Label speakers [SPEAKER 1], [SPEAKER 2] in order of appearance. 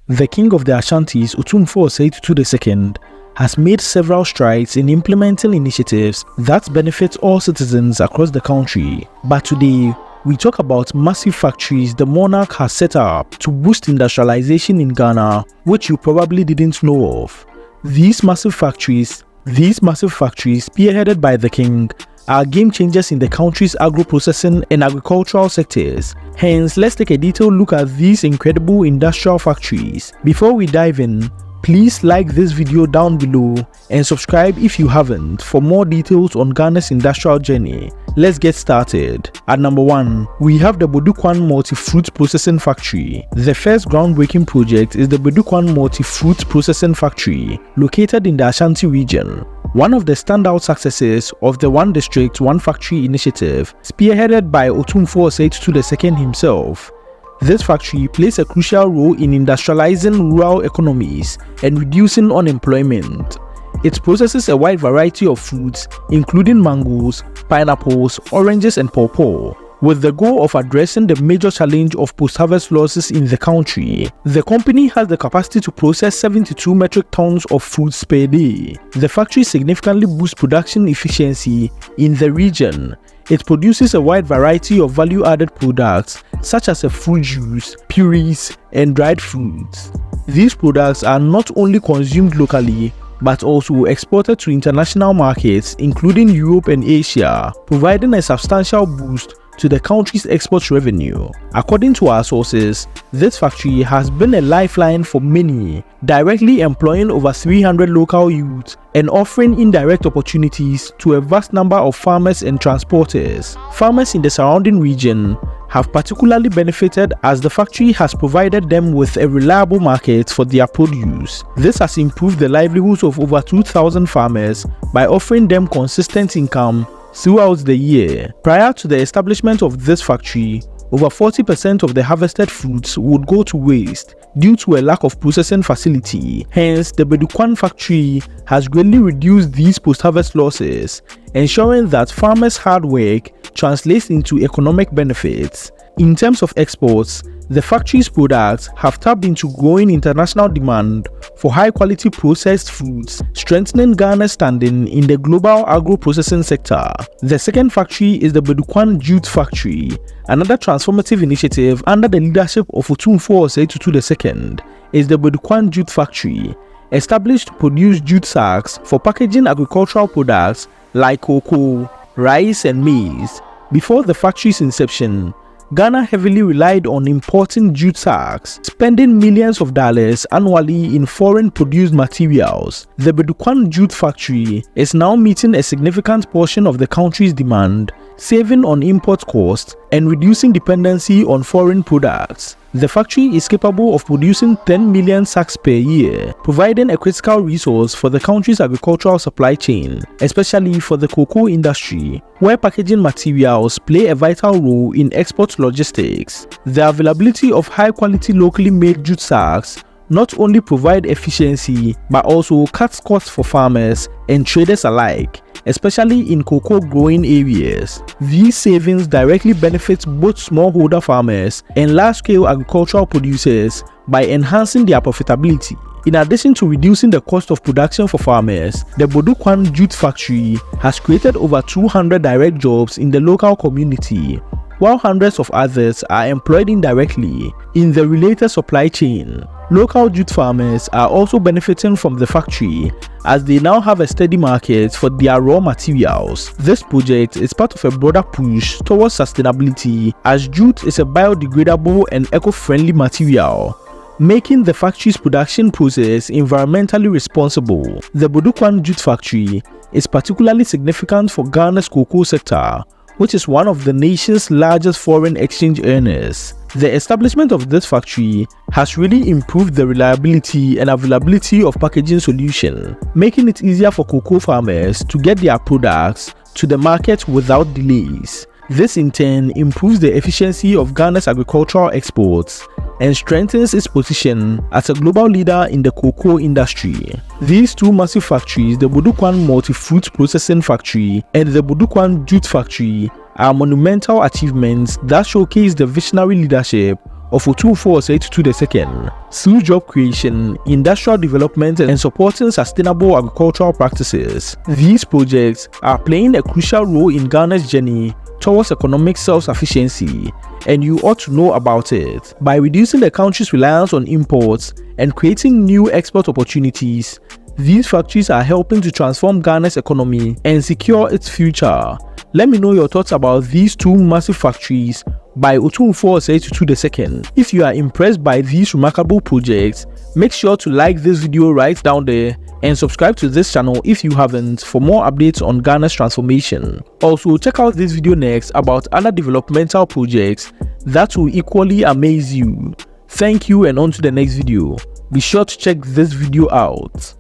[SPEAKER 1] The king of the Ashantis, Otumfuo Osei Tutu II, has made several strides in implementing initiatives that benefit all citizens across the country. But today, we talk about massive factories the monarch has set up to boost industrialization in Ghana, which you probably didn't know of. These massive factories, spearheaded by the king, are game changers in the country's agro-processing and agricultural sectors. Hence, let's take a detailed look at these incredible industrial factories. Before we dive in, please like this video down below and subscribe if you haven't for more details on Ghana's industrial journey. Let's get started. At number 1, we have the Bodukwan Multi-Fruit Processing Factory. The first groundbreaking project is the Bodukwan Multi-Fruit Processing Factory, located in the Ashanti region. One of the standout successes of the One District, One Factory initiative, spearheaded by Otumfuo Osei Tutu II himself. This factory plays a crucial role in industrializing rural economies and reducing unemployment. It processes a wide variety of fruits, including mangoes, pineapples, oranges, and pawpaw, with the goal of addressing the major challenge of post-harvest losses in the country. The company has the capacity to process 72 metric tons of fruits per day. The factory significantly boosts production efficiency in the region. It produces a wide variety of value-added products such as a fruit juice, purees, and dried fruits. These products are not only consumed locally but also exported to international markets including Europe and Asia, providing a substantial boost to the country's export revenue. According to our sources, this factory has been a lifeline for many, directly employing over 300 local youths and offering indirect opportunities to a vast number of farmers and transporters. Farmers in the surrounding region have particularly benefited as the factory has provided them with a reliable market for their produce. This has improved the livelihoods of over 2,000 farmers by offering them consistent income throughout the year. Prior to the establishment of this factory, over 40% of the harvested fruits would go to waste due to a lack of processing facility. Hence, the Bodukwan factory has greatly reduced these post-harvest losses, ensuring that farmers' hard work translates into economic benefits. In terms of exports, the factory's products have tapped into growing international demand for high-quality processed foods, strengthening Ghana's standing in the global agro-processing sector. The second factory is the Bodukwan Jute Factory, another transformative initiative under the leadership of Otumfuo Osei Tutu II. Is the Bodukwan Jute Factory, established to produce jute sacks for packaging agricultural products like cocoa, rice, and maize. Before the factory's inception, Ghana heavily relied on importing jute sacks, spending millions of dollars annually in foreign-produced materials. The Bodukwan Jute Factory is now meeting a significant portion of the country's demand, saving on import costs and reducing dependency on foreign products. The factory is capable of producing 10 million sacks per year, providing a critical resource for the country's agricultural supply chain, especially for the cocoa industry, where packaging materials play a vital role in export logistics. The availability of high-quality locally made jute sacks not only provide efficiency but also cuts costs for farmers and traders alike, especially in cocoa growing areas. These savings directly benefit both smallholder farmers and large-scale agricultural producers by enhancing their profitability. In addition to reducing the cost of production for farmers, the Bodukwan Jute Factory has created over 200 direct jobs in the local community, while hundreds of others are employed indirectly in the related supply chain. Local jute farmers are also benefiting from the factory as they now have a steady market for their raw materials. This project is part of a broader push towards sustainability as jute is a biodegradable and eco-friendly material, making the factory's production process environmentally responsible. The Bodukwan Jute Factory is particularly significant for Ghana's cocoa sector, which is one of the nation's largest foreign exchange earners. The establishment of this factory has really improved the reliability and availability of packaging solutions, making it easier for cocoa farmers to get their products to the market without delays. This in turn improves the efficiency of Ghana's agricultural exports and strengthens its position as a global leader in the cocoa industry. These two massive factories, the Bodukwan Multi-Fruit Processing Factory and the Bodukwan Jute Factory, are monumental achievements that showcase the visionary leadership of Otumfuo Osei Tutu II through job creation, industrial development, and supporting sustainable agricultural practices. These projects are playing a crucial role in Ghana's journey towards economic self-sufficiency, and you ought to know about it. By reducing the country's reliance on imports and creating new export opportunities, these factories are helping to transform Ghana's economy and secure its future. Let me know your thoughts about these two massive factories by Otumfuo Osei Tutu II. If you are impressed by these remarkable projects, make sure to like this video right down there and subscribe to this channel if you haven't for more updates on Ghana's transformation. Also, check out this video next about other developmental projects that will equally amaze you. Thank you, and on to the next video. Be sure to check this video out.